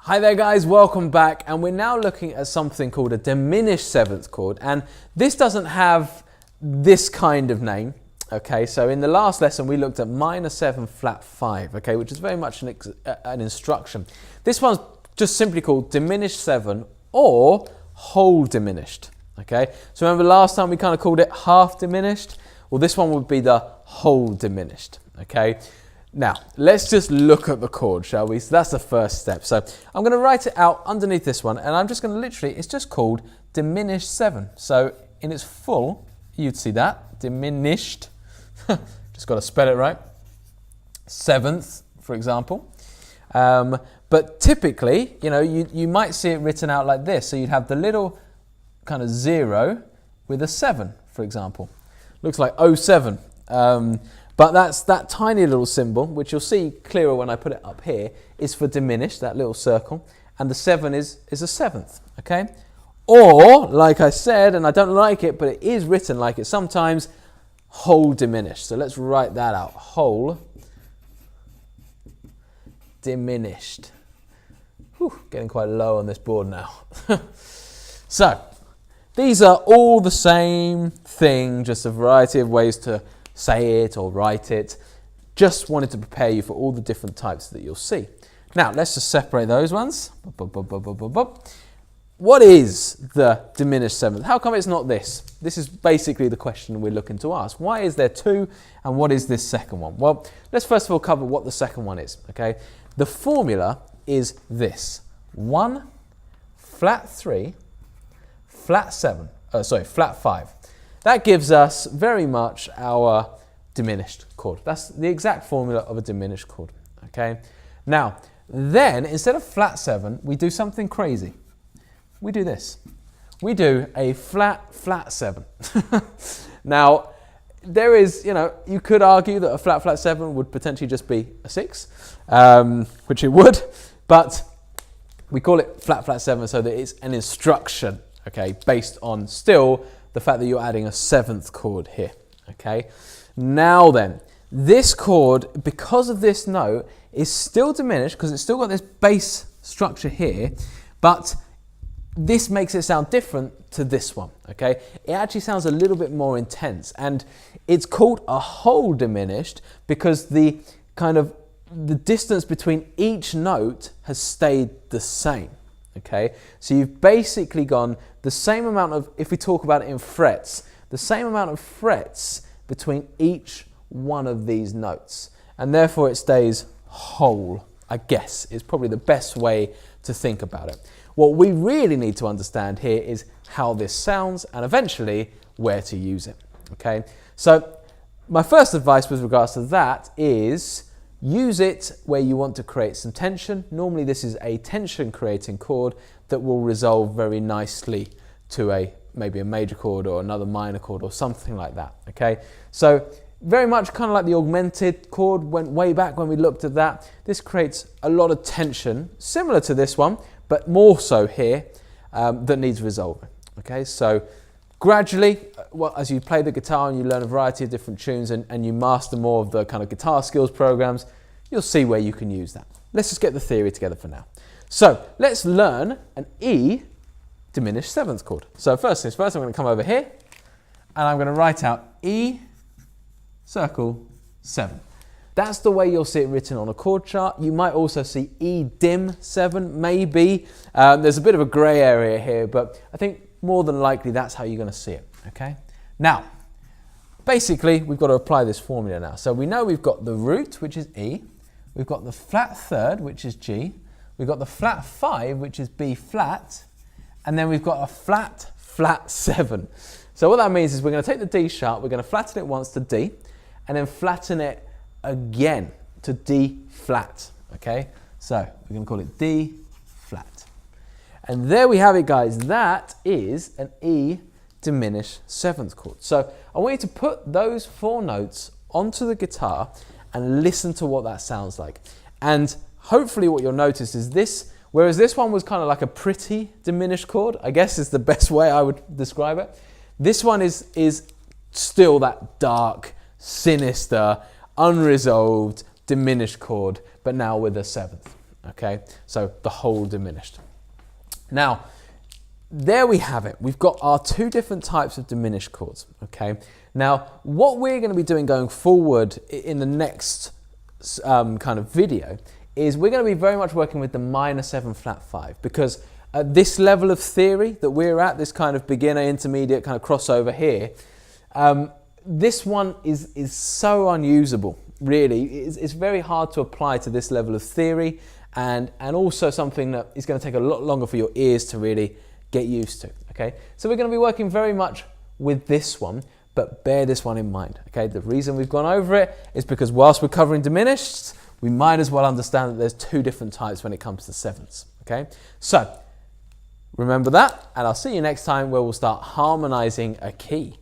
Hi there guys, welcome back, and we're now looking at something called a diminished 7th chord, and this doesn't have this kind of name, okay? So in the last lesson we looked at minor 7 flat 5, okay, which is very much an instruction. This one's just simply called diminished 7 or whole diminished, okay? So remember last time we kind of called it half diminished? Well, this one would be the whole diminished, okay? Now, let's just look at the chord, shall we? So that's the first step. So I'm going to write it out underneath this one, and I'm just going to literally, it's just called diminished 7. So in its full, you'd see that, diminished, just got to spell it right, 7th, for example. But typically, you know, you might see it written out like this. So you'd have the little kind of 0 with a 7, for example. Looks like 07. But that's that tiny little symbol, which you'll see clearer when I put it up here, is for diminished, that little circle, and the 7 is a 7th, okay? Or, like I said, and I don't like it, but it is written like it sometimes, whole diminished. So let's write that out, whole diminished. Whew, getting quite low on this board now. So, these are all the same thing, just a variety of ways to say it or write it. Just wanted to prepare you for all the different types that you'll see. Now, let's just separate those ones. What is the diminished 7th? How come it's not this? This is basically the question we're looking to ask. Why is there two, and what is this second one? Well, let's first of all cover what the second one is, okay? The formula is this. 1, flat 3, flat 5. That gives us very much our diminished chord. That's the exact formula of a diminished chord, okay? Now, then, instead of flat 7, we do something crazy. We do this. We do a flat 7. Now, there is, you know, you could argue that a flat 7 would potentially just be a 6, which it would, but we call it flat 7 so that it's an instruction, okay, based on still the fact that you're adding a 7th chord here, okay? Now then, this chord, because of this note, is still diminished because it's still got this bass structure here, but this makes it sound different to this one, okay? It actually sounds a little bit more intense, and it's called a whole diminished because the distance between each note has stayed the same. Okay, so you've basically gone the same amount of, if we talk about it in frets, the same amount of frets between each one of these notes. And therefore it stays whole, I guess, is probably the best way to think about it. What we really need to understand here is how this sounds and eventually where to use it. Okay, so my first advice with regards to that is use it where you want to create some tension. Normally this is a tension creating chord that will resolve very nicely to maybe a major chord or another minor chord or something like that, okay? So very much kind of like the augmented chord went way back when we looked at that. This creates a lot of tension, similar to this one, but more so here, that needs resolving, okay? So gradually, well, as you play the guitar and you learn a variety of different tunes and you master more of the kind of guitar skills programs, you'll see where you can use that. Let's just get the theory together for now. So let's learn an E diminished 7th chord. So first things first, I'm going to come over here and I'm going to write out E circle 7. That's the way you'll see it written on a chord chart. You might also see E dim 7, maybe. There's a bit of a grey area here, but I think more than likely that's how you're going to see it, okay? Now, basically we've got to apply this formula now. So we know we've got the root, which is E, we've got the flat 3rd, which is G, we've got the flat 5, which is B flat, and then we've got a flat 7. So what that means is we're going to take the D sharp, we're going to flatten it once to D, and then flatten it again to D flat, okay? So we're going to call it D flat. And there we have it, guys. That is an E diminished 7th chord. So I want you to put those 4 notes onto the guitar and listen to what that sounds like. And hopefully what you'll notice is this, whereas this one was kind of like a pretty diminished chord, I guess is the best way I would describe it. This one is still that dark, sinister, unresolved, diminished chord, but now with a 7th. okay? So the whole diminished. Now, there we have it. We've got our two different types of diminished chords, okay? Now, what we're going to be doing going forward in the next kind of video is we're going to be very much working with the minor 7 flat 5, because at this level of theory that we're at, this kind of beginner, intermediate kind of crossover here, this one is so unusable, really. It's very hard to apply to this level of theory, and also something that is going to take a lot longer for your ears to really get used to, okay? So we're going to be working very much with this one, but bear this one in mind, okay? The reason we've gone over it is because whilst we're covering diminished, we might as well understand that there's two different types when it comes to sevenths, okay? So remember that, and I'll see you next time where we'll start harmonizing a key.